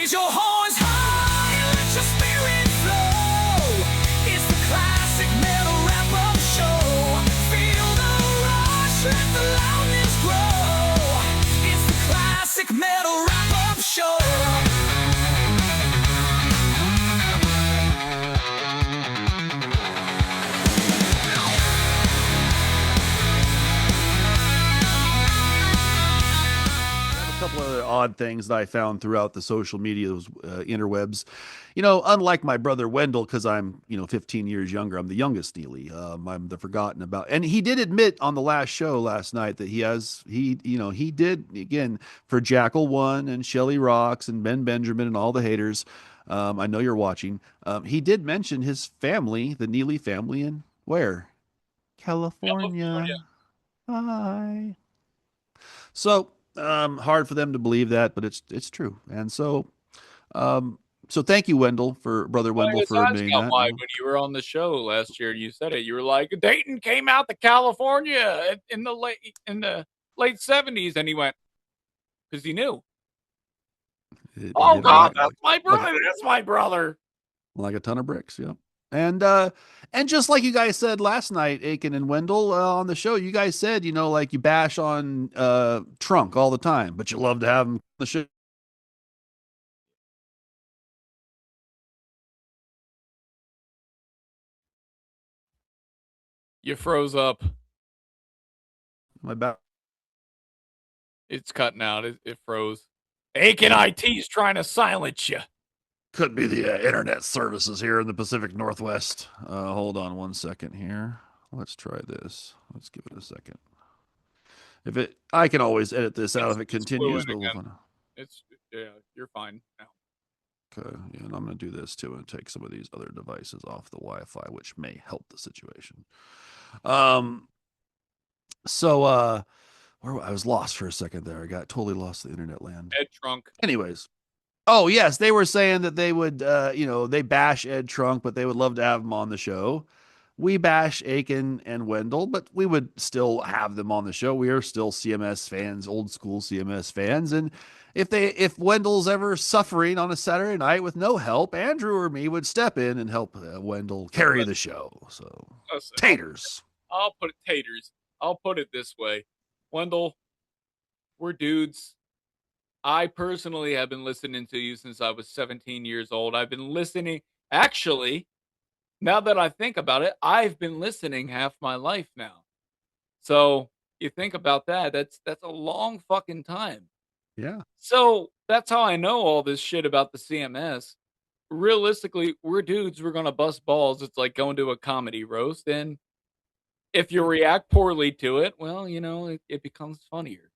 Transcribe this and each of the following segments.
Raise your horns high and let your spirit flow. It's the classic metal wrap-up show. Feel the rush, let the loudness grow. It's the classic metal wrap-up show. Couple other odd things that I found throughout the social media, those interwebs. You know, unlike my brother Wendell, because I'm 15 years younger, I'm the youngest Neely. I'm the forgotten about, and he did admit on the last show last night that he did again for Jackal One and Shelly Rocks and Ben Benjamin and all the haters. I know you're watching. He did mention his family, the Neely family, in where? California. Hi. So hard for them to believe that, but it's true. And so thank you, Wendell, brother Wendell, for admitting that. When you were on the show last year, you said it. You were like, Dayton came out to California in the late 70s, and he went because he knew. God, that's my brother. That's my brother. Like a ton of bricks, yeah. And just like you guys said last night, Aiken and Wendell on the show, you guys said, like you bash on Trunk all the time, but you love to have him on the show. You froze up. My back. It's cutting out. It froze. Aiken IT's trying to silence you. Could be the internet services here in the Pacific Northwest. Hold on one second here. Let's try this. Let's give it a second. I can always edit this out if it continues. But you're fine now. Okay, yeah, and I'm going to do this too and take some of these other devices off the Wi-Fi, which may help the situation. So I was lost for a second there. I got totally lost the internet land. Ed Trunk. Anyways. Oh, yes. They were saying that they would, they bash Ed Trunk, but they would love to have him on the show. We bash Aiken and Wendell, but we would still have them on the show. We are still CMS fans, old school CMS fans. And if Wendell's ever suffering on a Saturday night with no help, Andrew or me would step in and help Wendell carry the show. So, taters. I'll put it this way. Wendell, we're dudes. I personally have been listening to you since I was 17 years old. I've been listening. Actually, now that I think about it, I've been listening half my life now. So you think about that. That's a long fucking time. Yeah. So that's how I know all this shit about the CMS. Realistically, we're dudes. We're going to bust balls. It's like going to a comedy roast. And if you react poorly to it, well, it becomes funnier.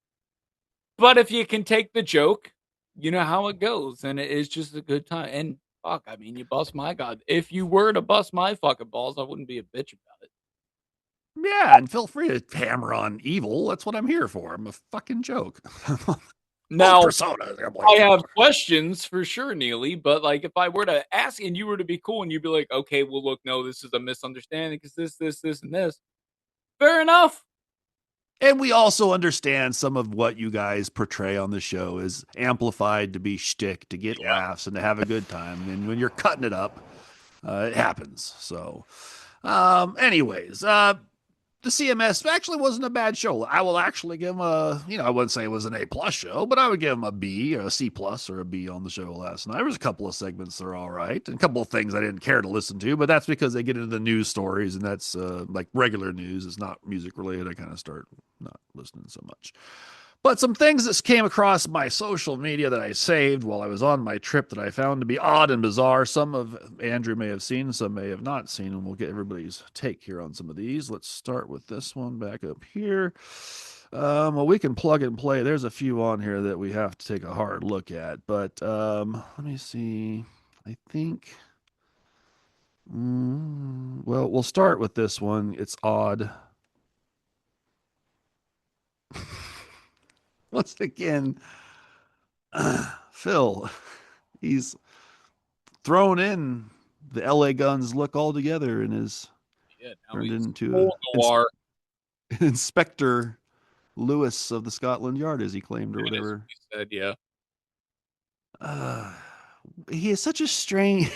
But if you can take the joke, you know how it goes, and it is just a good time. And fuck, I mean, you bust my god. If you were to bust my fucking balls, I wouldn't be a bitch about it. Yeah, and feel free to hammer on evil. That's what I'm here for. I'm a fucking joke. Now, I have questions for sure, Neely, but like if I were to ask and you were to be cool and you'd be like, okay, well, look, no, this is a misunderstanding because this, and this. Fair enough. And we also understand some of what you guys portray on the show is amplified to be shtick, to get laughs and to have a good time. And when you're cutting it up, it happens. So, anyways, the CMS actually wasn't a bad show. I will actually give him I wouldn't say it was an A+ show, but I would give him a B, or a C+ or a B on the show last night. There was a couple of segments that are all right, and a couple of things I didn't care to listen to, but that's because they get into the news stories, and that's like regular news. It's not music related. I kind of start not listening so much. But some things that came across my social media that I saved while I was on my trip that I found to be odd and bizarre. Some of Andrew may have seen, some may have not seen, and we'll get everybody's take here on some of these. Let's start with this one back up here. Well, we can plug and play. There's a few on here that we have to take a hard look at, but let me see. I think, well, we'll start with this one. It's odd. Once again, Phil, he's thrown in the LA Guns look altogether and is turned into Inspector Lewis of the Scotland Yard, as he claimed, or whatever. He said, yeah. he is such a strange.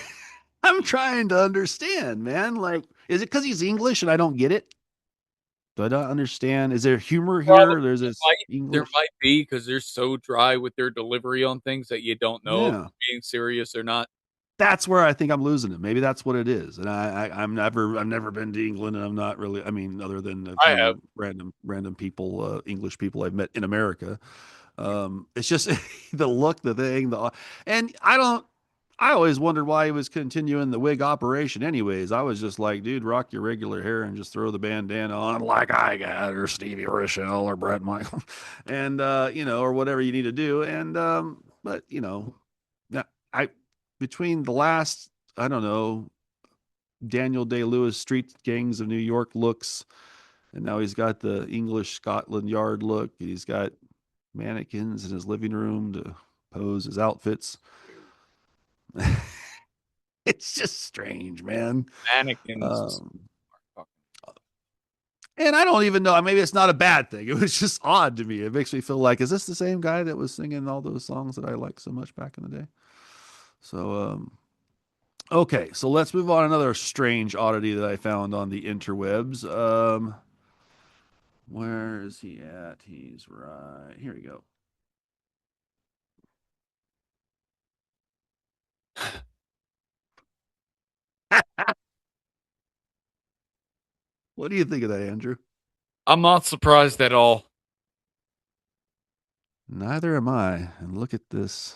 I'm trying to understand, man. Like, is it because he's English and I don't get it? Do I not understand? Is there humor Probably here? There's this there English. might be because they're so dry with their delivery on things that you don't know if Yeah. they're being serious or not. That's where I think I'm losing it. Maybe that's what it is. And I've never been to England, and I'm not really. I mean, other than a I have. few random people, English people I've met in America. It's just the look, the thing, and I don't. I always wondered why he was continuing the wig operation. Anyways, I was just like, dude, rock your regular hair and just throw the bandana on like I got, or Stevie Rochelle or Brett Michael, and or whatever you need to do. And but yeah, I between the last, I don't know, Daniel Day-Lewis Street Gangs of New York looks, and now he's got the English Scotland Yard look. He's got mannequins in his living room to pose his outfits. It's just strange, man. Mannequins. Um, and I don't even know. Maybe it's not a bad thing. It was just odd to me. It makes me feel like, is this the same guy that was singing all those songs that I liked so much back in the day? So, okay, so let's move on. Another strange oddity that I found on the interwebs. Where is he at? He's right here. We go. What do you think of that, Andrew? I'm not surprised at all. Neither am I. And look at this.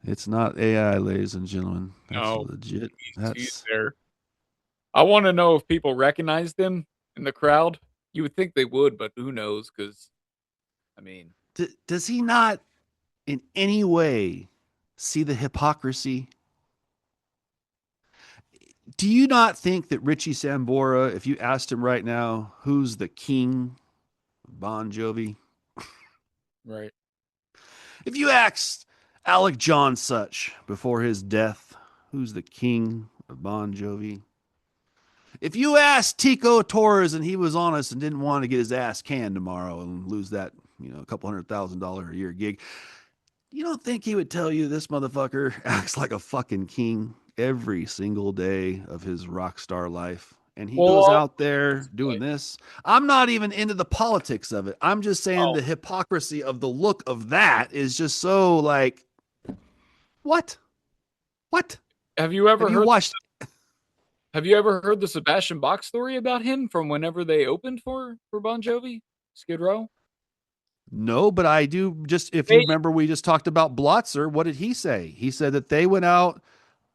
It's not AI, ladies and gentlemen. That's No, legit. he's That's there. I want to know if people recognized him in the crowd. You would think they would, but who knows? Because I mean, does he not in any way see the hypocrisy? Do you not think that Richie Sambora, if you asked him right now, who's the king of Bon Jovi? right? If you asked Alec John Such before his death, who's the king of Bon Jovi? If you asked Tico Torres and he was honest and didn't want to get his ass canned tomorrow and lose that, a couple $100,000 a year gig, you don't think he would tell you this motherfucker acts like a fucking king every single day of his rock star life? And he goes Well, out there doing this. I'm not even into the politics of it. I'm just saying oh, the hypocrisy of the look of that is just so like, what? What? have you Have ever you heard? watched? Have you ever heard the Sebastian Bach story about him from whenever they opened for Bon Jovi, Skid Row? No, but I do. Just if you They, remember, we just talked about Blotzer. What did he say? He said that they went out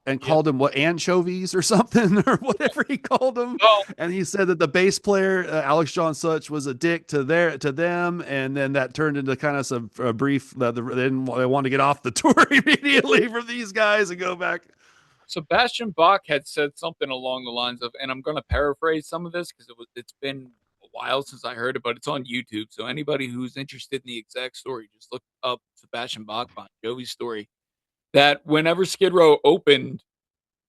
and yep. called him what, anchovies or something or whatever he called them. Well, And he said that the bass player Alex John Such was a dick to them, and then that turned into kind of some brief. They wanted to get off the tour immediately from these guys and go back. Sebastian Bach had said something along the lines of, and I'm going to paraphrase some of this because it's been a while since I heard it, but it's on YouTube. So anybody who's interested in the exact story, just look up Sebastian Bach Bon Jovi story. That whenever Skid Row opened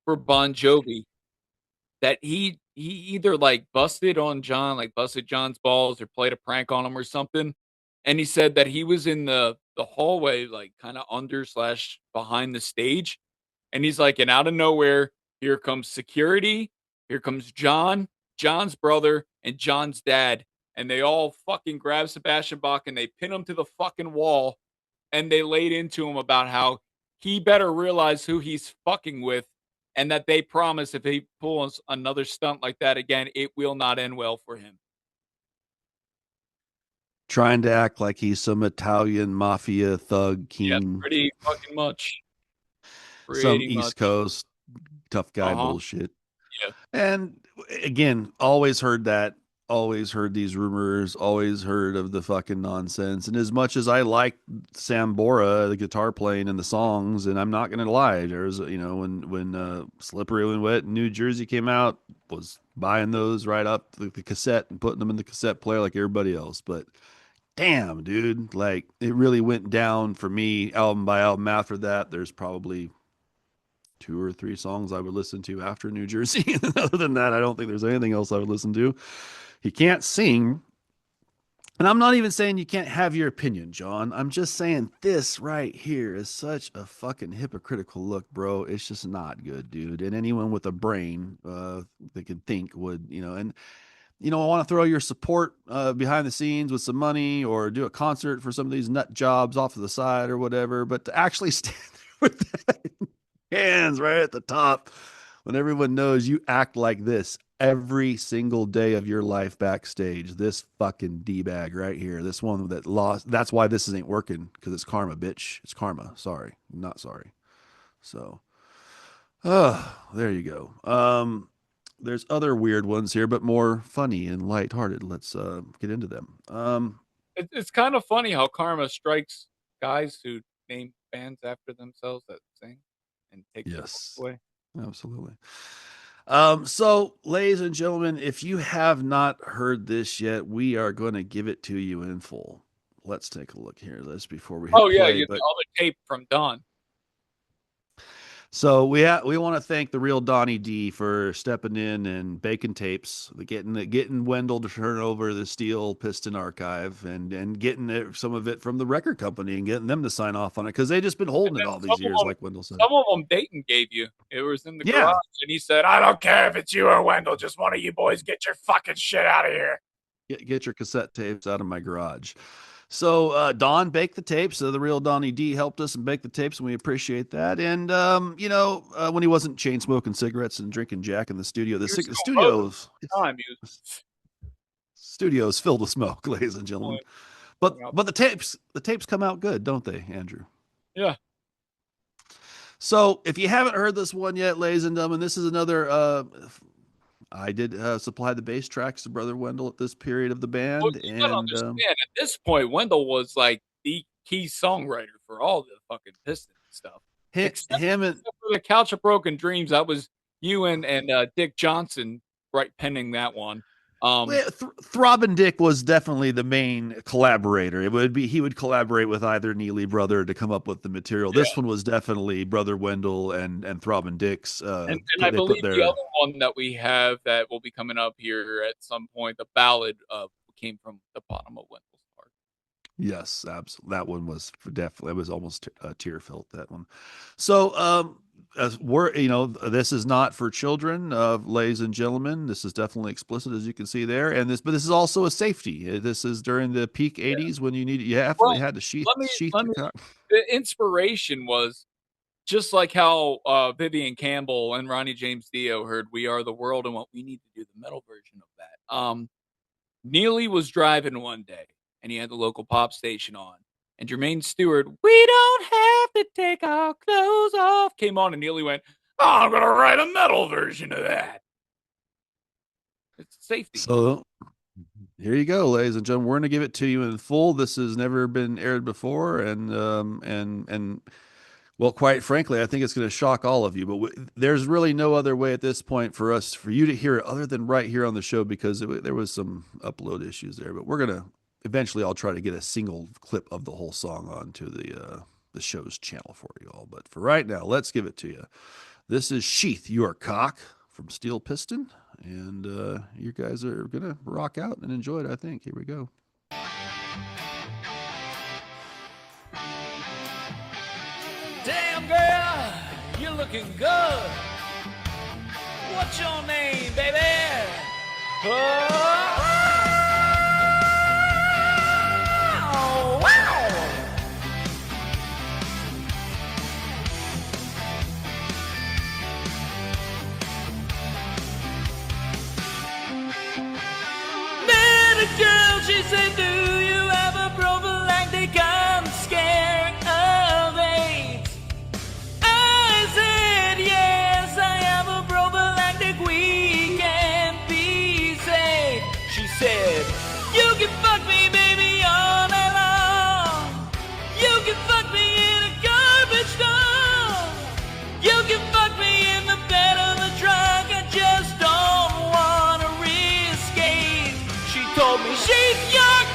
for Bon Jovi, that he either like busted on John, like busted John's balls, or played a prank on him or something. And he said that he was in the hallway, like kind of under slash behind the stage, and he's like, and out of nowhere, here comes security, here comes John, John's brother, and John's dad, and they all fucking grab Sebastian Bach and they pin him to the fucking wall, and they laid into him about how he better realize who he's fucking with, and that they promise if he pulls another stunt like that again, it will not end well for him. Trying to act like he's some Italian mafia thug Yeah, king, pretty fucking much. some Pretty East much. Coast tough guy Uh-huh. bullshit. Yeah. And again, always heard that, always heard these rumors, always heard of the fucking nonsense. And as much as I like Sam Bora, the guitar playing and the songs, and I'm not gonna lie, there's when Slippery When Wet in New Jersey came out, was buying those right up the cassette and putting them in the cassette player like everybody else. But damn, dude, like it really went down for me album by album after that. There's probably two or three songs I would listen to after New Jersey. Other than that, I don't think there's anything else I would listen to. He can't sing. And I'm not even saying you can't have your opinion, John. I'm just saying this right here is such a fucking hypocritical look, bro. It's just not good, dude. And anyone with a brain that can think would, and I want to throw your support behind the scenes with some money or do a concert for some of these nut jobs off to the side or whatever. But to actually stand there with that hands right at the top when everyone knows you act like this every single day of your life backstage, this fucking D-bag right here, this one that lost. That's why this ain't working, because it's karma, bitch. It's karma. Sorry. Not sorry. So, there you go. There's other weird ones here, but more funny and lighthearted. Let's get into them. It's kind of funny how karma strikes guys who name bands after themselves that sing and take their Yes, away. absolutely. So, ladies and gentlemen, if you have not heard this yet, we are going to give it to you in full. Let's take a look here. This before we hit Oh yeah, play. you the other tape from Don. So we want to thank the real Donnie D for stepping in and baking tapes, getting Wendell to turn over the Steel Piston archive and getting some of it from the record company and getting them to sign off on it, because they just been holding it all these years, like Wendell said. Some of them Dayton gave you. It was in the Yeah. garage, and he said, "I don't care if it's you or Wendell. Just one of you boys get your fucking shit out of here. Get your cassette tapes out of my garage." So Don baked the tapes. So the real Donnie D helped us and baked the tapes, and we appreciate that. And when he wasn't chain smoking cigarettes and drinking Jack in the studio, the studio's filled with smoke, ladies and gentlemen. But the tapes come out good, don't they, Andrew? Yeah. So if you haven't heard this one yet, ladies and gentlemen, this is another. I did supply the bass tracks to Brother Wendell at this period of the band. Well, you gotta understand, at this point, Wendell was like the key songwriter for all the fucking Piston stuff. Except for the Couch of Broken Dreams, that was you and Dick Johnson penning that one. Throbbing Dick was definitely the main collaborator. He would collaborate with either Neely brother to come up with the material. Yeah. This one was definitely Brother Wendell and Throbbing Dick's. And I believe the other one that we have that will be coming up here at some point, the ballad came from the bottom of Wendell's heart. Yes, absolutely. That one was definitely. It was almost tear filled, that one. So this is not for children, ladies and gentlemen. This is definitely explicit, as you can see there, but this is also a safety. This is during the peak '80s when you had to sheath. The inspiration was just like how Vivian Campbell and Ronnie James Dio heard "We Are the World" and what we need to do the metal version of that. Neely was driving one day and he had the local pop station on. And Jermaine Stewart, "We don't have to take our clothes off," came on, and Neely went, "Oh, I'm going to write a metal version of that." It's safety. So here you go, ladies and gentlemen. We're going to give it to you in full. This has never been aired before. And well, quite frankly, I think it's going to shock all of you. But there's really no other way at this point for you to hear it other than right here on the show, because there was some upload issues there. But we're going to. Eventually, I'll try to get a single clip of the whole song onto the show's channel for you all. But for right now, let's give it to you. This is "Sheath Your Cock" from Steel Piston. And you guys are going to rock out and enjoy it, I think. Here we go. Damn girl, you're looking good. What's your name, baby? Girl, she said, "Do you have a prophylactic? I'm scared of AIDS." I said, "Yes, I have a prophylactic. We can be safe." She said, "You can fuck me, baby, all night long. You can fuck me in a garbage dump. You can fuck me in the bed of the truck. I just don't want to risk it." She told me, "Sheath your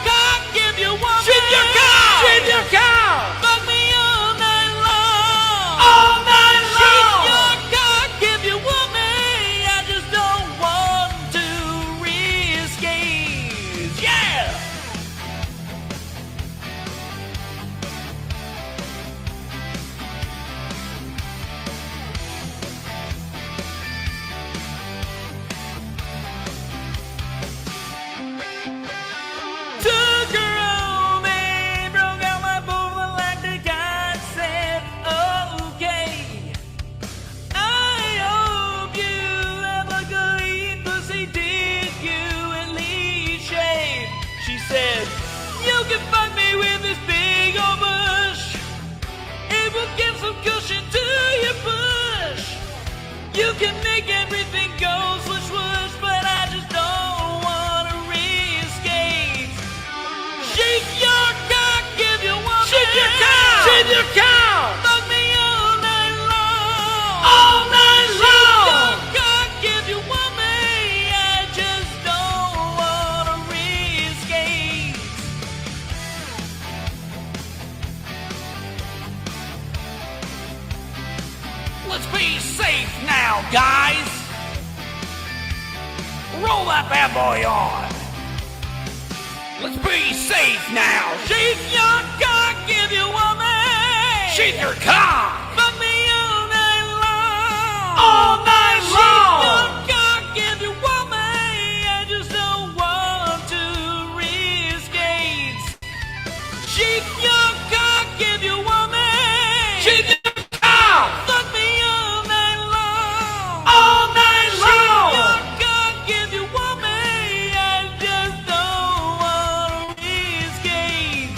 can make everything go swoosh swoosh, but I just don't wanna risk it. Shake your cock if you want me. Shake your cock. Shake your cock. Fuck me all night long. All night long. Shake your cock if you want me. I just don't wanna risk it. Let's be safe now, guys. Roll that bad boy on. Let's be safe now. Shake your cock if you want me. Shake your cock. Fuck me all night long. All night long. Shake your cock if you want me. I just don't want to risk it. Shake your cock if you want me. Shake your cock. Fuck me all night long. All night long. Shake your cock if you want me. I just don't want to risk it.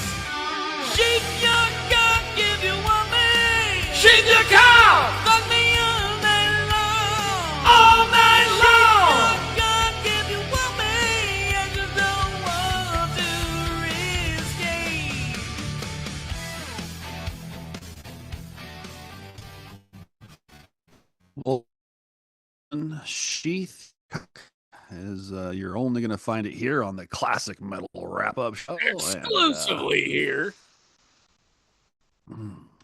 Shake your cock if you want me. Shake your cock. Fuck me all night long. All night long. Shake your cock if you want me. I just don't want to risk it. Well, sheath is you're only going to find it here on the Classic Metal Wrap Up Show. and, Exclusively here.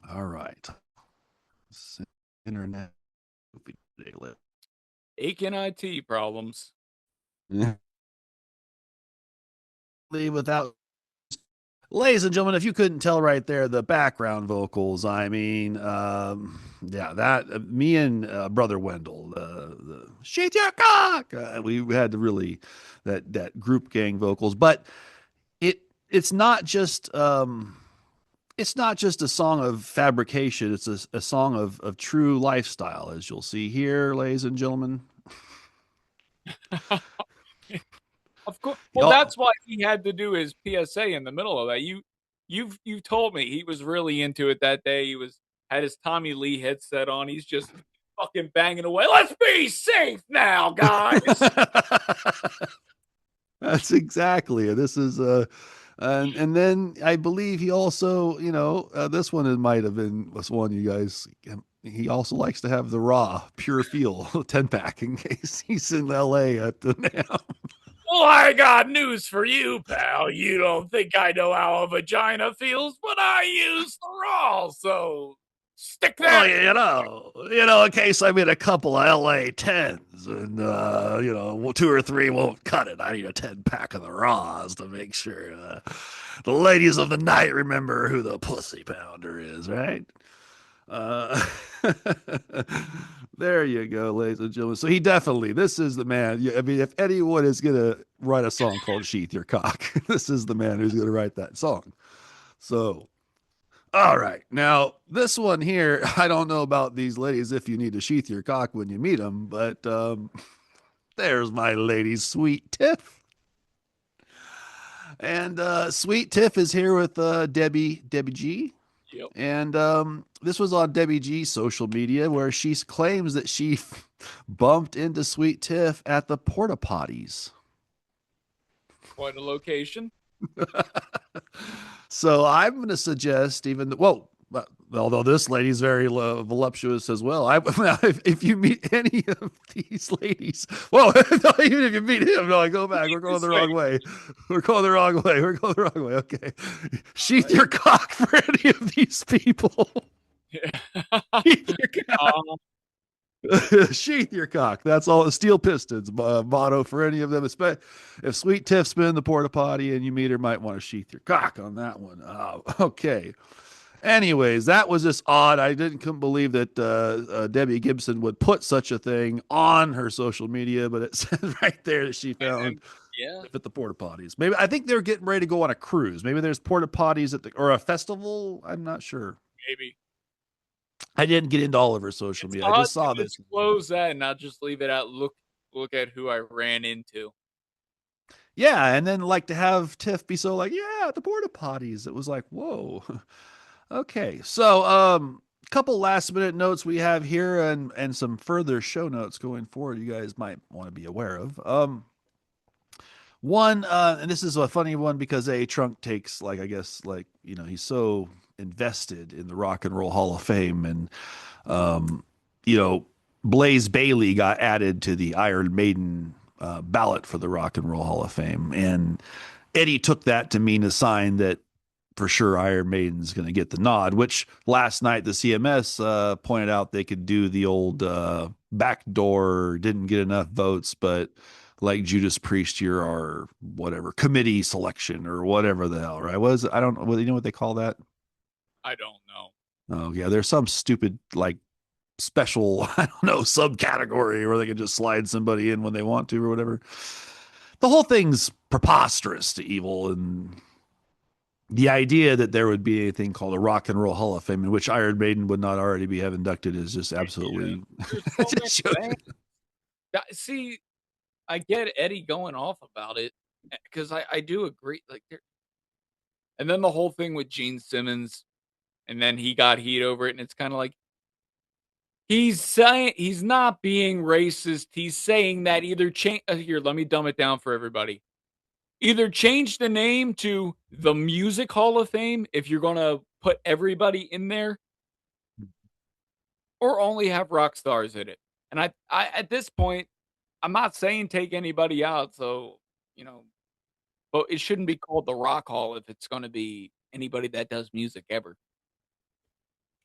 all right. Internet. Aiken IT problems. Without, ladies and gentlemen, if you couldn't tell right there, the background vocals, I mean, yeah, that me and brother Wendell, the shake your cock, we had to really that group gang vocals, but it's not just a song of fabrication. It's a song of true lifestyle, as you'll see here, ladies and gentlemen. Of course. Well, Y'all- that's why he had to do his PSA in the middle of that. You told me he was really into it that day. He had his Tommy Lee headset on. He's just fucking banging away. Let's be safe now, guys. That's exactly it. This is and then I believe he also, this one, it might have been this one you guys. He also likes to have the raw, pure feel 10-pack in case he's in LA at the NAMM. Well, I got news for you, pal. You don't think I know how a vagina feels, but I use the raw, so stick Well, that. in case I'm in a couple of LA 10s and, 2 or 3 won't cut it. I need a 10-pack of the raws to make sure the ladies of the night remember who the pussy pounder is, right? There you go, ladies and gentlemen. So this is the man. I mean, if anyone is going to write a song called Sheath Your Cock, this is the man who's going to write that song. So, all right. Now, this one here, I don't know about these ladies if you need to sheath your cock when you meet them, but there's my lady, Sweet Tiff. And Sweet Tiff is here with Debbie G. Yep. And this was on Debbie G's social media where she claims that she bumped into Sweet Tiff at the porta potties. Quite a location. So I'm going to suggest although this lady's very voluptuous as well. If you meet any of these ladies, even if you meet him, no, I go back. We're going the wrong way. We're going the wrong way. Okay. Sheath your cock for any of these people. Sheath your cock. Sheath your cock. That's all. The Steel Pistons motto for any of them. If Sweet Tiff's been in the porta potty and you meet her, might want to sheath your cock on that one. Okay. Anyways, that was just odd. I couldn't believe that Debbie Gibson would put such a thing on her social media, but it says right there that she found at the porta potties. Maybe I think they're getting ready to go on a cruise. Maybe there's porta potties or a festival. I'm not sure. Maybe. I didn't get into all of her social media. I just saw this. Disclose that and not just leave it out. Look at who I ran into. Yeah, and then to have Tiff be so at the porta potties. It was like, whoa. Okay, so couple last minute notes we have here, and some further show notes going forward. You guys might want to be aware of. One, and this is a funny one because Trunk takes like I guess like he's so invested in the Rock and Roll Hall of Fame, and um, you know Blaze Bayley got added to the Iron Maiden ballot for the Rock and Roll Hall of Fame, and Eddie took that to mean a sign that for sure Iron Maiden's going to get the nod. Which last night the CMS pointed out they could do the old backdoor, didn't get enough votes, but like Judas Priest, you're our whatever committee selection or whatever the hell, right? Was I don't know. You know what they call that? I don't know. Oh yeah, there's some stupid like special I don't know subcategory where they can just slide somebody in when they want to or whatever. The whole thing's preposterous to evil, and the idea that there would be anything called a Rock and Roll Hall of Fame in which Iron Maiden would not already be have inducted is just absolutely. There's so many things. See, I get Eddie going off about it because I do agree. Like, and then the whole thing with Gene Simmons, and then he got heat over it, and it's kind of like he's saying he's not being racist. He's saying that either change here. Let me dumb it down for everybody. Either change the name to the Music Hall of Fame if you're gonna put everybody in there, or only have rock stars in it. And I at this point, I'm not saying take anybody out, so, but it shouldn't be called the Rock Hall if it's gonna be anybody that does music ever.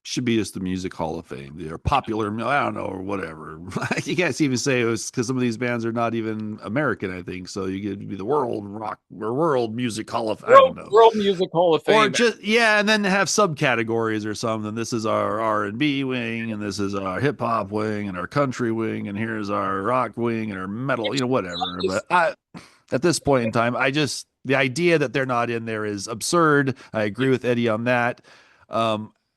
Should be just the Music Hall of Fame. They're popular, I don't know, or whatever. You can't even say it was because some of these bands are not even American, I think. So you get to be the World Rock or World Music Hall of I don't know. World Music Hall of Fame. Or just and then have subcategories or something. This is our R&B wing, and this is our hip hop wing, and our country wing, and here's our rock wing, and our metal, whatever. But at this point in time, the idea that they're not in there is absurd. I agree with Eddie on that.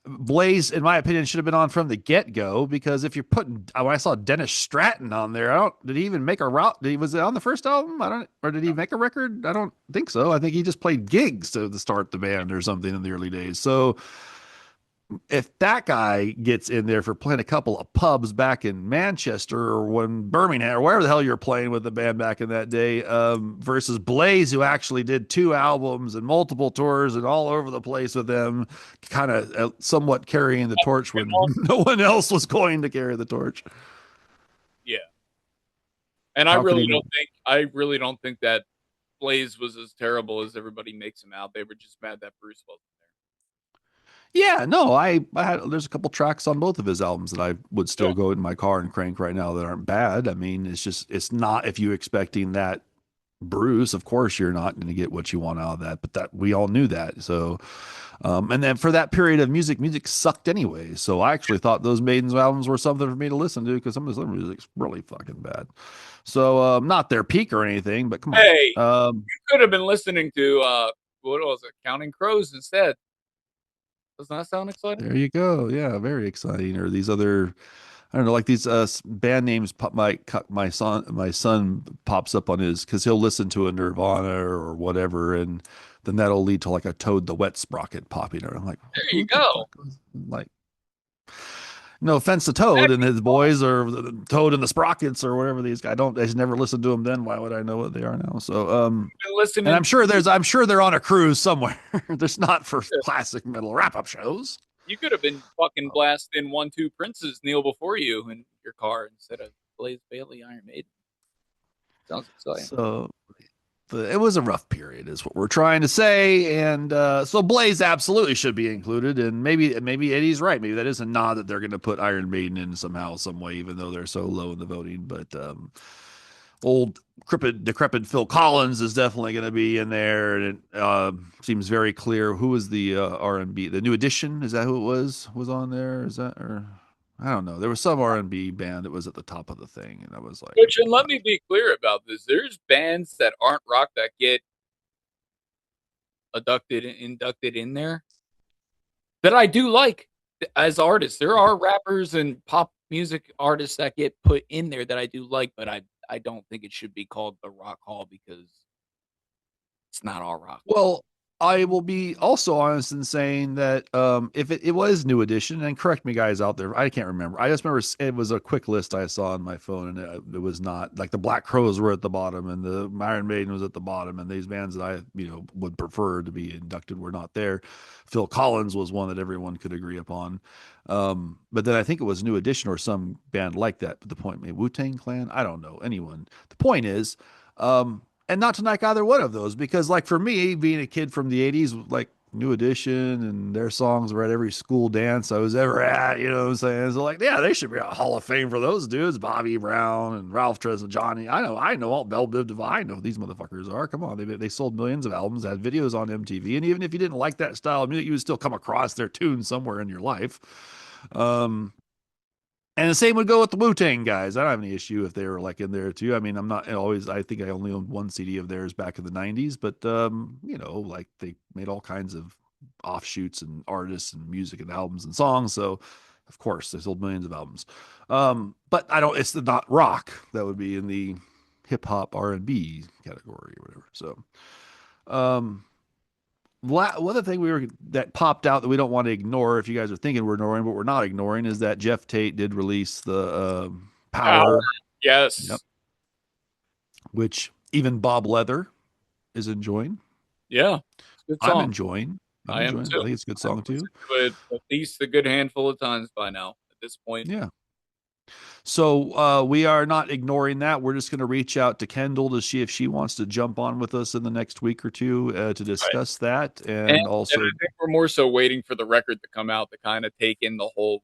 Blaze, in my opinion, should have been on from the get-go because if you're when I saw Dennis Stratton on there, did he even make a route? Was it on the first album? Or did he make a record? I don't think so. I think he just played gigs to start the band or something in the early days. So if that guy gets in there for playing a couple of pubs back in Manchester or when Birmingham or wherever the hell you're playing with the band back in that day, versus Blaze, who actually did 2 albums and multiple tours and all over the place with them, kind of somewhat carrying the torch when no one else was going to carry the torch. Yeah. And I really don't think that Blaze was as terrible as everybody makes him out. They were just mad that Bruce wasn't there. Yeah, no, there's a couple tracks on both of his albums that I would still go in my car and crank right now that aren't bad. I mean, it's not if you expecting that Bruce, of course you're not going to get what you want out of that, but that we all knew that. So, and then for that period of music sucked anyway. So I actually thought those Maiden's albums were something for me to listen to because some of this other music's really fucking bad. So, not their peak or anything, but come on. Hey, you could have been listening to, what was it? Counting Crows instead. Doesn't that sound exciting? There you go. Yeah, very exciting. Or these other, I don't know, like these band names. My son pops up on his because he'll listen to a Nirvana or whatever, and then that'll lead to like a Toad the Wet Sprocket popping. I'm like, there you go. Like, no offense to Toad and his boys or Toad and the Sprockets or whatever these guys. I just never listened to them then. Why would I know what they are now? So, and I'm sure they're on a cruise somewhere. There's not for classic metal wrap-up shows. You could have been fucking blasting 1-2 Princes kneel before you in your car instead of Blaze Bayley Iron Maiden. Sounds exciting. So it was a rough period is what we're trying to say. And so Blaze absolutely should be included. And maybe Eddie's right. Maybe that is a nod that they're going to put Iron Maiden in somehow, some way, even though they're so low in the voting. But old decrepit Phil Collins is definitely going to be in there. And it seems very clear who was the R&B, the New Edition. Is that who it was on there? Is that, or I don't know. There was some R&B band that was at the top of the thing, and I was like, Which, and let me be clear about this. There's bands that aren't rock that get inducted in there that I do like as artists. There are rappers and pop music artists that get put in there that I do like, but I don't think it should be called the Rock Hall because it's not all rock. Well, I will be also honest in saying that if it was New Edition, and correct me guys out there, I can't remember. I just remember it was a quick list I saw on my phone, and it was not like the Black Crowes were at the bottom, and the Iron Maiden was at the bottom, and these bands that I would prefer to be inducted were not there. Phil Collins was one that everyone could agree upon, but then I think it was New Edition or some band like that. But the point, maybe Wu-Tang Clan, I don't know anyone. The point is. And not to knock either one of those, because like for me, being a kid from the 80s, like New Edition and their songs were at every school dance I was ever at, you know what I'm saying? So like, yeah, they should be a Hall of Fame for those dudes, Bobby Brown and Ralph Tresvant, Johnny. I know all Belle Biv DeVoe. I know who these motherfuckers are. Come on, they sold millions of albums, had videos on MTV, and even if you didn't like that style of music, you would still come across their tunes somewhere in your life. And the same would go with the Wu-Tang guys. I don't have any issue if they were like in there too. I mean, I'm not always, I think I only owned one CD of theirs back in the 90s, but like they made all kinds of offshoots and artists and music and albums and songs. So of course they sold millions of albums. But it's not rock. That would be in the hip hop R&B category or whatever. So, one other thing that popped out that we don't want to ignore, if you guys are thinking we're ignoring, but we're not ignoring, is that Jeff Tate did release the Power. Yes. Yep. Which even Bob Leather is enjoying. Yeah. Good song. I'm enjoying. I am too. I think it's a good song too. But at least a good handful of times by now at this point. Yeah. So we are not ignoring that. We're just going to reach out to Kendall to see if she wants to jump on with us in the next week or two to discuss that. And also, I think we're more so waiting for the record to come out to kind of take in the whole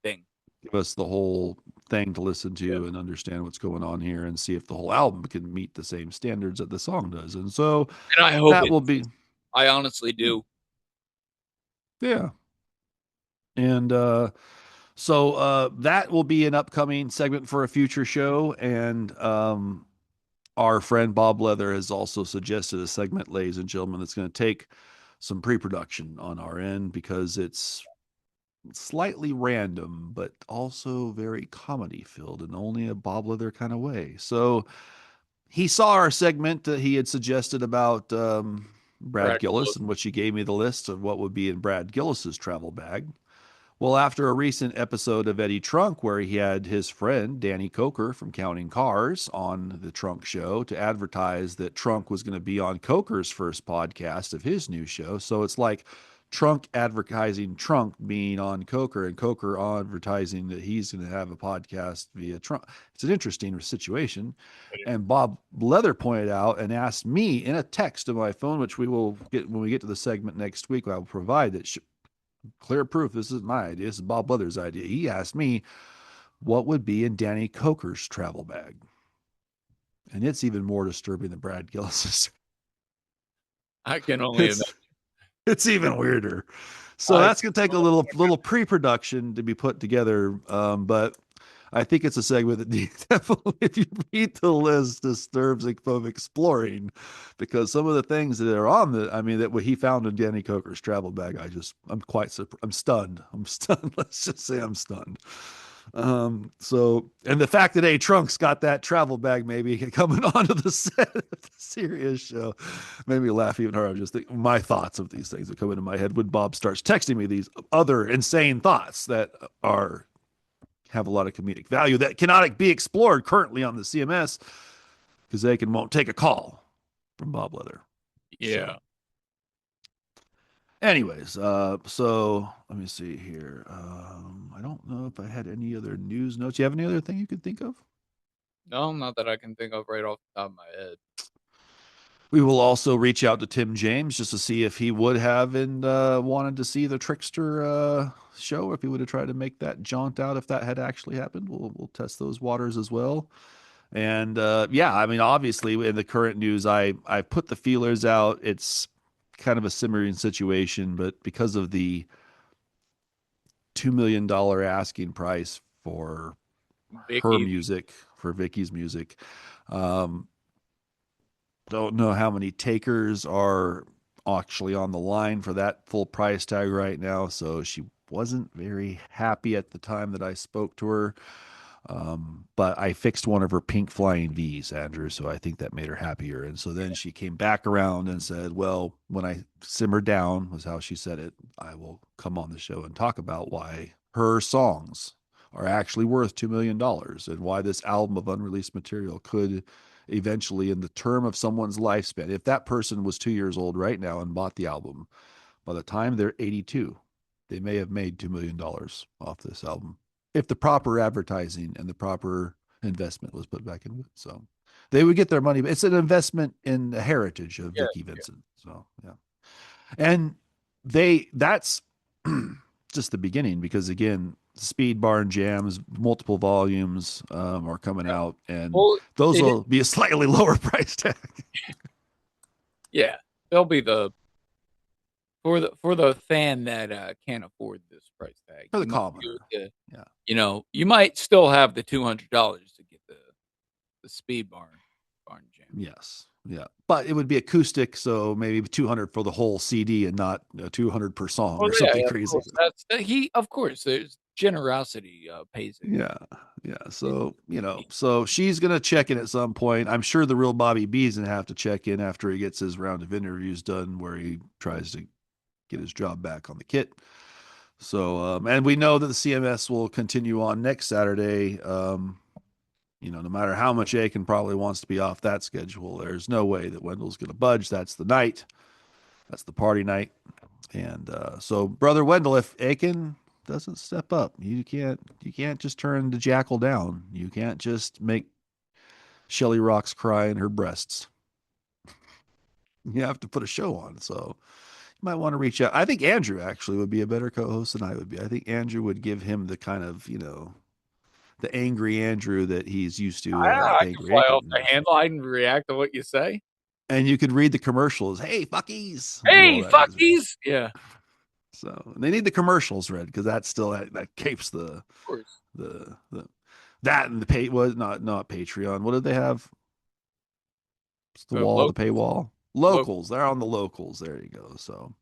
thing. Give us the whole thing to listen to and understand what's going on here and see if the whole album can meet the same standards that the song does. And so I hope that will be. I honestly do. Yeah. And so that will be an upcoming segment for a future show. And our friend Bob Leather has also suggested a segment, ladies and gentlemen, that's going to take some pre-production on our end because it's slightly random, but also very comedy filled in only a Bob Leather kind of way. So he saw our segment that he had suggested about Brad Gillis, in which he gave me the list of what would be in Brad Gillis's travel bag. Well, after a recent episode of Eddie Trunk, where he had his friend Danny Coker from Counting Cars on the Trunk Show to advertise that Trunk was going to be on Coker's first podcast of his new show. So it's like Trunk advertising Trunk being on Coker and Coker advertising that he's going to have a podcast via Trunk. It's an interesting situation. And Bob Leather pointed out and asked me in a text to my phone, which we will get when we get to the segment next week. I will provide that clear proof. This is my idea. This is Bob Leather's idea. He asked me what would be in Danny Coker's travel bag. And it's even more disturbing than Brad Gillis's. I can only imagine. It's even weirder. So that's going to take a little pre-production to be put together. But I think it's a segment that definitely, if you read the list, disturbs from exploring, because some of the things that are on that what he found in Danny Coker's travel bag, I'm stunned. I'm stunned. Let's just say I'm stunned. And the fact that A Trunk's got that travel bag maybe coming onto the set of the serious show made me laugh even harder. I just think my thoughts of these things that come into my head when Bob starts texting me these other insane thoughts that have a lot of comedic value that cannot be explored currently on the CMS because they won't take a call from Bob Leather. Yeah. So, anyways, so let me see here. I don't know if I had any other news notes. You have any other thing you could think of? No, not that I can think of right off the top of my head. We will also reach out to Tim James just to see if he would have and wanted to see the Trickster show, if he would have tried to make that jaunt out if that had actually happened. We'll test those waters as well. And obviously in the current news, I put the feelers out. It's kind of a simmering situation, but because of the $2 million asking price for her music, for Vicky's music, don't know how many takers are actually on the line for that full price tag right now. So she wasn't very happy at the time that I spoke to her. But I fixed one of her pink flying V's, Andrew, so I think that made her happier. And so then she came back around and said, well, when I simmer down, was how she said it, I will come on the show and talk about why her songs are actually worth $2 million and why this album of unreleased material could eventually, in the term of someone's lifespan, if that person was 2 years old right now and bought the album, by the time they're 82, they may have made $2 million off this album if the proper advertising and the proper investment was put back into it. So they would get their money. It's an investment in the heritage of Yeah, Vicky Vincent. So yeah. And that's just the beginning, because again, Speed Barn Jams, multiple volumes are coming out, and well, those it, will be a slightly lower price tag. yeah, they'll be the for the fan that can't afford this price tag. For the You might commoner. go with Yeah. you might still have the $200 to get the Speed Barn Jam. Yes. Yeah. But it would be acoustic, so maybe 200 for the whole CD and not 200 per song Well, or yeah, something of crazy. course. Of course, there's generosity pays it. Yeah. Yeah. So, so she's going to check in at some point. I'm sure the real Bobby B's going to have to check in after he gets his round of interviews done where he tries to get his job back on the kit. So, and we know that the CMS will continue on next Saturday. No matter how much Aiken probably wants to be off that schedule, there's no way that Wendell's going to budge. That's the night. That's the party night. And so, brother Wendell, if Aiken doesn't step up, you can't just turn the jackal down. You can't just make Shelly Rocks cry in her breasts. You have to put a show on. So you might want to reach out. I think Andrew actually would be a better co-host than I would be. I think Andrew would give him the kind of, the angry Andrew that he's used to I with can Angry fly off Aiken. the handle. I can react to what you say. And you could read the commercials. Hey, fuckies. Hey, All that. fuckies! Yeah, So they need the commercials read, because that's still that capes of course. the that and the pay was not Patreon. What did they have? It's the wall, the paywall. Locals. They're on the locals. There you go. So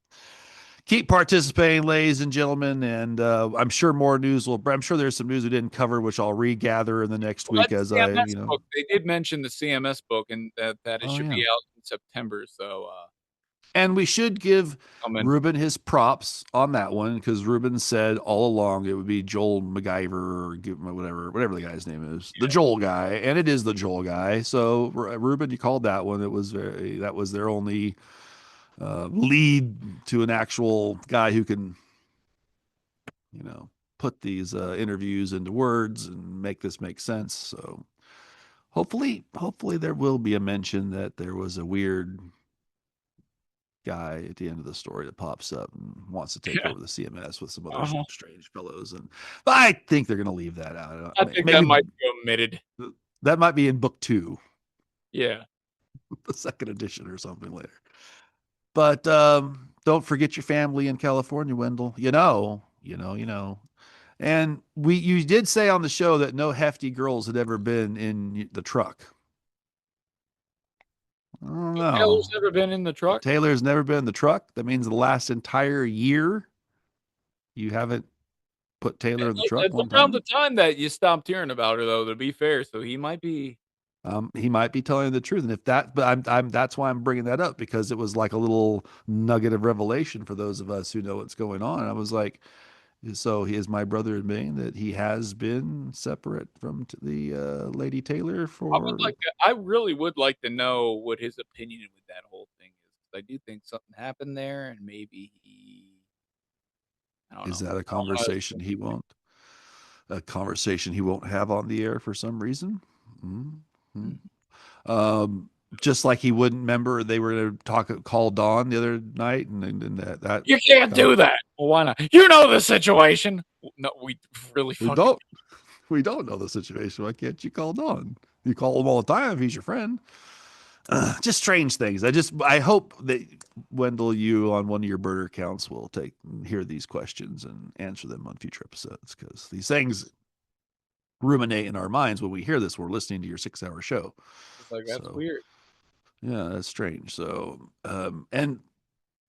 keep participating, ladies and gentlemen, and I'm sure more news will. I'm sure there's some news we didn't cover, which I'll regather in the next week as CMS book. They did mention the CMS book and that it should yeah. be out in September. So, and we should give Ruben his props on that one, because Ruben said all along it would be Joel MacGyver or whatever the guy's name is, the Joel guy, and it is the Joel guy. So Ruben, you called that one. That was their only lead to an actual guy who can, put these interviews into words and make this make sense. So hopefully there will be a mention that there was a weird guy at the end of the story that pops up and wants to take over the CMS with some other strange fellows. But I think they're going to leave that out. I think that might be omitted. That might be in book 2. Yeah. The second edition or something later. But don't forget your family in California, Wendell. You know. And you did say on the show that no hefty girls had ever been in the truck. I don't know. Taylor's never been in the truck? Taylor's never been in the truck. That means the last entire year you haven't put Taylor in the truck one time. Around the time that you stopped hearing about her, though, to be fair, so he might be telling the truth. And if that, but I'm that's why I'm bringing that up, because it was like a little nugget of revelation for those of us who know what's going on. I was like, so he is my brother admitting that he has been separate from the Lady Taylor for. I really would like to know what his opinion with that whole thing is. I do think something happened there, and maybe I don't know. Is that a conversation he won't have on the air for some reason? Just like he wouldn't remember they were going to call Dawn the other night, and that you can't do that. Well, why not? You know the situation. No, we don't. We don't know the situation. Why can't you call Dawn? You call him all the time if he's your friend. Just strange things. I hope that Wendell, you on one of your birder accounts will hear these questions and answer them on future episodes, because these things ruminate in our minds when we hear this. We're listening to your 6-hour show. It's like, that's weird. Yeah, that's strange. So, but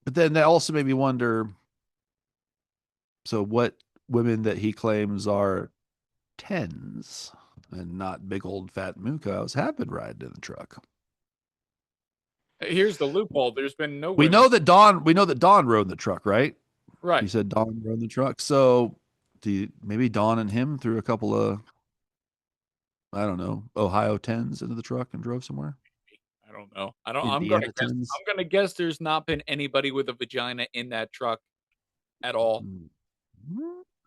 then that also made me wonder. So what women that he claims are 10s and not big old fat Mookos have been riding in the truck. Here's the loophole. There's been no We women. know that Dawn rode in the truck, right? You Right. said Dawn rode in the truck. So maybe Dawn and him threw a couple of, I don't know, Ohio 10s into the truck and drove somewhere? I don't know. I'm gonna Indiana guess. 10s? I'm gonna guess there's not been anybody with a vagina in that truck at all. Mm,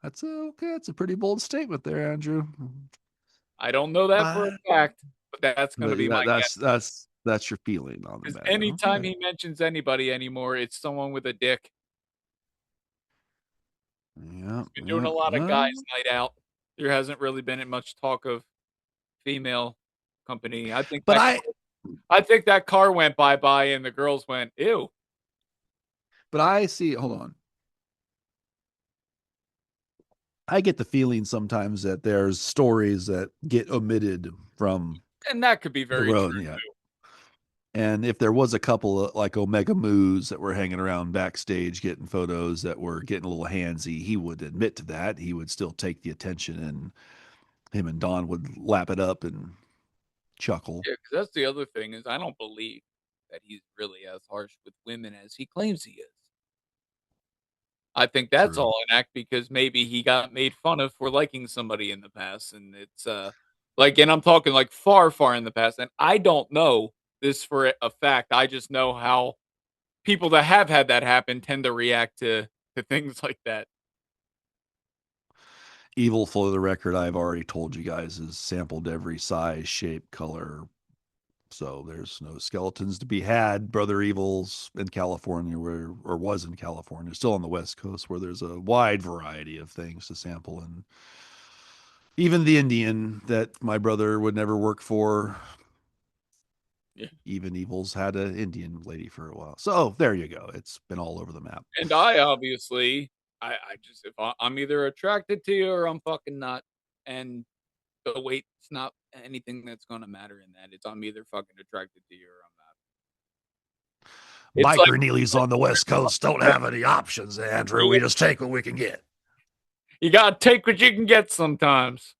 okay. That's a pretty bold statement there, Andrew. I don't know that for a Uh, fact, but that's gonna but be my guess. that's your feeling on the Because matter. anytime Okay. he mentions anybody anymore, it's someone with a dick. Yeah, Been doing yeah. a lot of Well, guys' night out. There hasn't really been much talk of female company. but I I think that car went bye-bye and the girls went, "Ew." but I see. Hold on. I get the feeling sometimes that there's stories that get omitted from And that could be the very road. true Yeah. too. And if there was a couple of like Omega Moos that were hanging around backstage getting photos that were getting a little handsy, he would admit to that. He would still take the attention, and him and Don would lap it up and chuckle. Yeah, 'cause that's the other thing is I don't believe that he's really as harsh with women as he claims he is. I think that's True. all an act because maybe he got made fun of for liking somebody in the past, and it's, like and I'm talking, like, far, far in the past, and I don't know this for a fact, I just know how people that have had that happen tend to react to things like that. Evil, for the record, I've already told you guys, is sampled every size, shape, color. So there's no skeletons to be had. Brother Evil's in California, or was in California, still on the West Coast, where there's a wide variety of things to sample. And even the Indian that my brother would never work for, Yeah, even Evil's had an Indian lady for a while. So there you go. It's been all over the map. and I obviously I just if I'm either attracted to you or I'm fucking not, and the weight's not anything that's gonna matter in that, it's I'm either fucking attracted to you or I'm not. It's like Biker Neelys on the West Coast don't have any options, Andrew. We just take what we can get. you gotta take what you can get sometimes.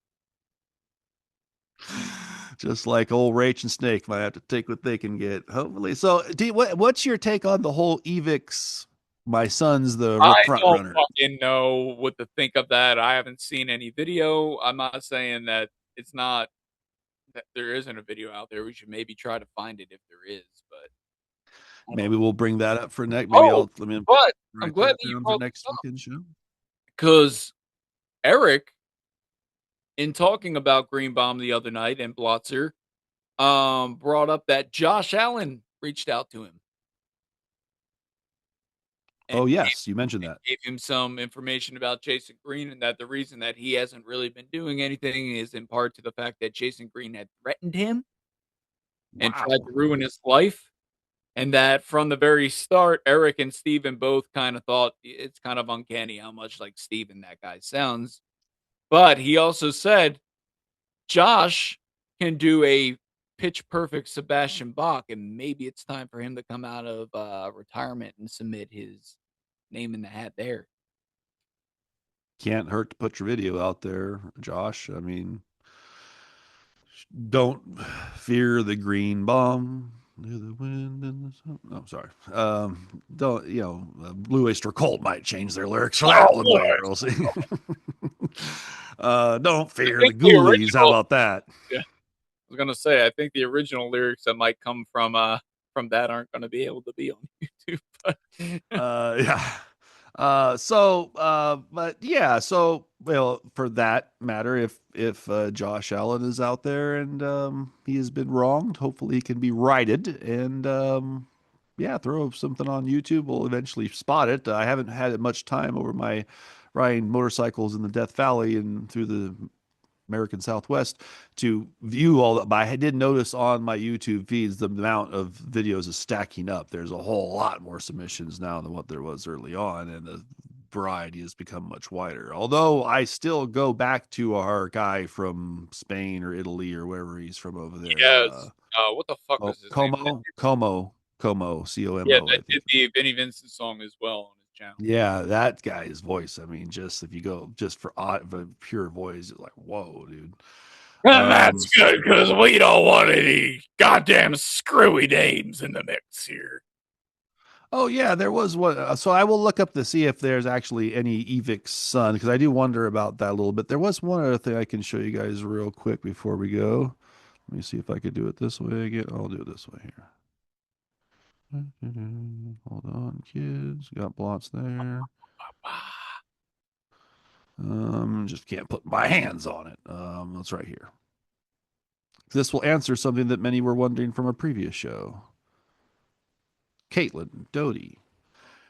Just like old Rach and Snake might have to take what they can get, hopefully. So, what's your take on the whole Evix? My son's the I front don't runner. fucking know what to think of that. I haven't seen any video. I'm not saying that it's not that there isn't a video out there. We should maybe try to find it if there is, but I don't Maybe we'll bring that up for next. Maybe Oh, I'll let me but I'm write glad that that you down for brought next weekend show. because Eric, in talking about Green Bomb the other night and Blotzer, brought up that Josh Allen reached out to him Oh and yes, you mentioned that. gave him some information about Jason Green, and that the reason that he hasn't really been doing anything is in part to the fact that Jason Green had threatened him and tried Wow. to ruin his life. And that from the very start, Eric and Steven both kind of thought it's kind of uncanny how much like Steven that guy sounds. But he also said Josh can do a pitch perfect Sebastian Bach, and maybe it's time for him to come out of retirement and submit his name in the hat there. Can't hurt to put your video out there, Josh. I mean, don't fear the green bomb. The wind and the sun. Oh, sorry. Don't Blue Oyster Cult might change their lyrics for that one there. We'll see. Don't I fear the think the ghoulies. How original, about that? yeah, I was gonna say, I think the original lyrics that might come from that aren't gonna be able to be on YouTube. But Yeah. But yeah, so well, for that matter, if Josh Allen is out there and he has been wronged, hopefully he can be righted and yeah, throw something on YouTube. We'll eventually spot it. I haven't had much time over my riding motorcycles in the Death Valley and through the American Southwest to view all that. But I did notice on my YouTube feeds the amount of videos is stacking up. There's a whole lot more submissions now than what there was early on, and the variety has become much wider. Although I still go back to our guy from Spain or Italy or wherever he's from over there. yes, what the fuck was his name? Como, Yeah, COMO, I that think. did the Vinnie Vincent song as well on his channel. Yeah, that guy's voice. I mean, just if you go just for pure voice, it's like, whoa, dude. And that's good because we don't want any goddamn screwy names in the mix here. Oh yeah, there was one. So I will look up to see if there's actually any Evic's son, because I do wonder about that a little bit. There was one other thing I can show you guys real quick before we go. Let me see if I could do it this way again. I'll do it this way here. Hold on, kids. Got blots there. Just can't put my hands on it. That's right here. This will answer something that many were wondering from a previous show. Caitlin Doty.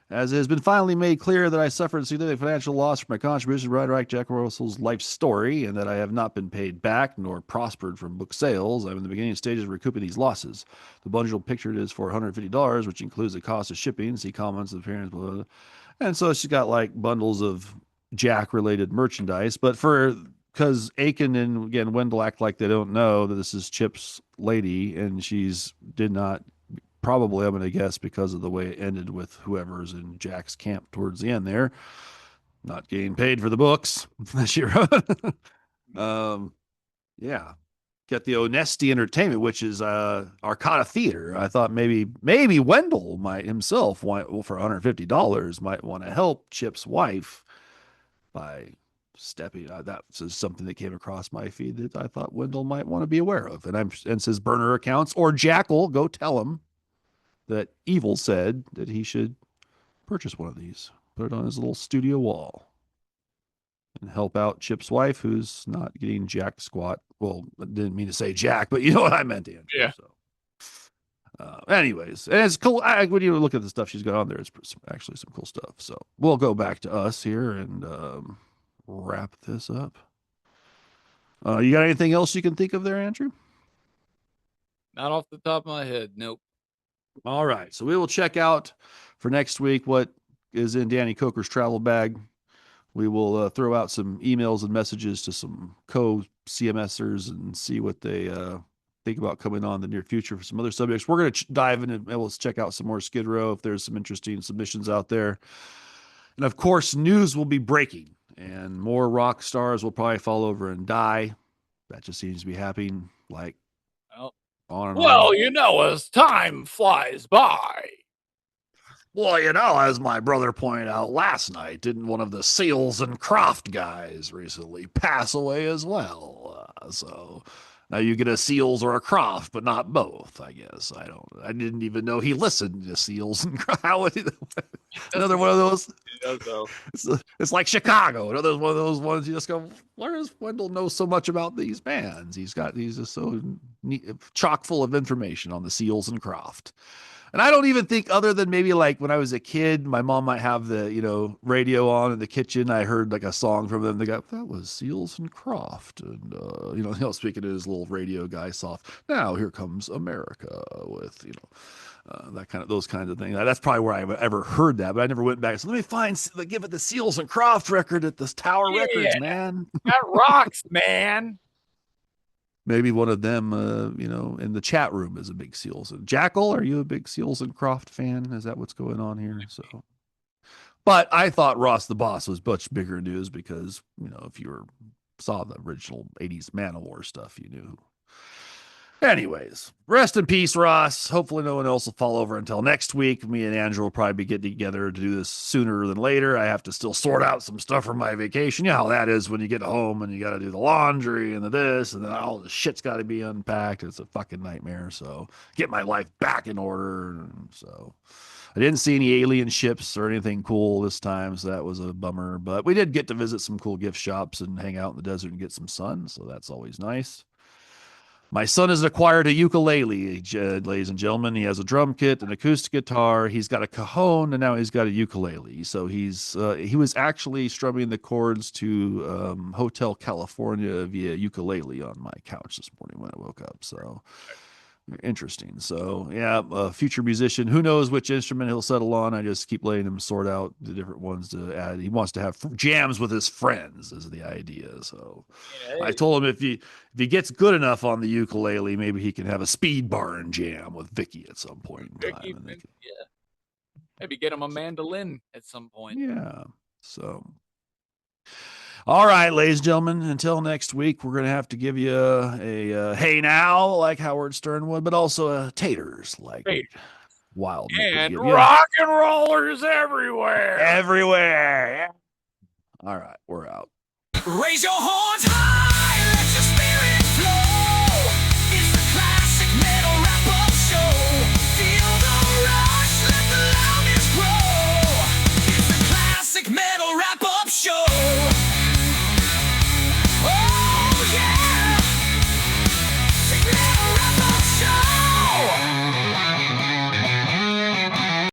As it has been finally made clear that I suffered significant financial loss from my contribution to writer Jack Russell's life story, and that I have not been paid back nor prospered from book sales, I'm in the beginning stages of recouping these losses. The bundle pictured is for $150, which includes the cost of shipping. See comments of parents, blah, blah, blah. And so she's got like bundles of Jack-related merchandise. But because Aiken and again Wendell act like they don't know that this is Chip's lady, and she's did not. Probably, I'm going to guess, because of the way it ended with whoever's in Jack's camp towards the end there, not getting paid for the books that she wrote. Yeah, get the Onesti Entertainment, which is Arcana Theater. I thought maybe Wendell might himself want, for $150 might want to help Chip's wife by stepping. That was something that came across my feed that I thought Wendell might want to be aware of, and says burner accounts or Jackal. Go tell him that Evil said that he should purchase one of these, put it on his little studio wall, and help out Chip's wife, who's not getting jack squat. Well, I didn't mean to say Jack, but you know what I meant, Andrew. Yeah. So, anyways, and it's cool. When you look at the stuff she's got on there, it's actually some cool stuff. So we'll go back to us here and wrap this up. You got anything else you can think of there, Andrew? Not off the top of my head. Nope. All right. So we will check out for next week what is in Danny Coker's travel bag. We will throw out some emails and messages to some co-CMSers and see what they think about coming on in the near future for some other subjects. We're going to dive in and let's check out some more Skid Row if there's some interesting submissions out there. And of course, news will be breaking and more rock stars will probably fall over and die. That just seems to be happening like on and on. Well, you know, as time flies by. Well, you know, as my brother pointed out last night, didn't one of the Seals and Croft guys recently pass away as well? So now you get a Seals or a Croft, but not both, I guess. I didn't even know he listened to Seals and Croft. Another one of those. It's like Chicago. Another one of those ones you just go, where does Wendell know so much about these bands? He's just so chock full of information on the Seals and Croft. And I don't even think, other than maybe like when I was a kid, my mom might have the, radio on in the kitchen. I heard like a song from them. They go, that was Seals and Croft. And, speaking to his little radio guy soft. Now here comes America with, those kinds of things. That's probably where I ever heard that, but I never went back. So let me give it the Seals and Croft record at this Tower Records, man. That rocks, man. Maybe one of them, in the chat room is a big Seals. And Jackal, are you a big Seals and Croft fan? Is that what's going on here? So, but I thought Ross the Boss was much bigger news because, if you saw the original 80s Manowar stuff, you knew. Anyways, rest in peace, Ross. Hopefully no one else will fall over until next week. Me and Andrew will probably be getting together to do this sooner than later. I have to still sort out some stuff for my vacation. You know how that is when you get home and you got to do the laundry and the this, and then all the shit's got to be unpacked. It's a fucking nightmare. So get my life back in order. So I didn't see any alien ships or anything cool this time, so that was a bummer. But we did get to visit some cool gift shops and hang out in the desert and get some sun, so that's always nice. My son has acquired a ukulele, ladies and gentlemen. He has a drum kit, an acoustic guitar. He's got a cajon, and now he's got a ukulele. So he was actually strumming the chords to Hotel California via ukulele on my couch this morning when I woke up. So interesting. So yeah, a future musician. Who knows which instrument he'll settle on? I just keep letting him sort out the different ones to add. He wants to have jams with his friends is the idea. So I told him if he gets good enough on the ukulele, maybe he can have a speed barn jam with Vicky at some point in time. Maybe get him a mandolin at some point. Yeah. So All right, ladies and gentlemen, until next week, we're going to have to give you a hey now, like Howard Stern would, but also a taters, like Hey, Wild Nick would and give you. rock and rollers everywhere. Everywhere. All right, we're out. Raise your horns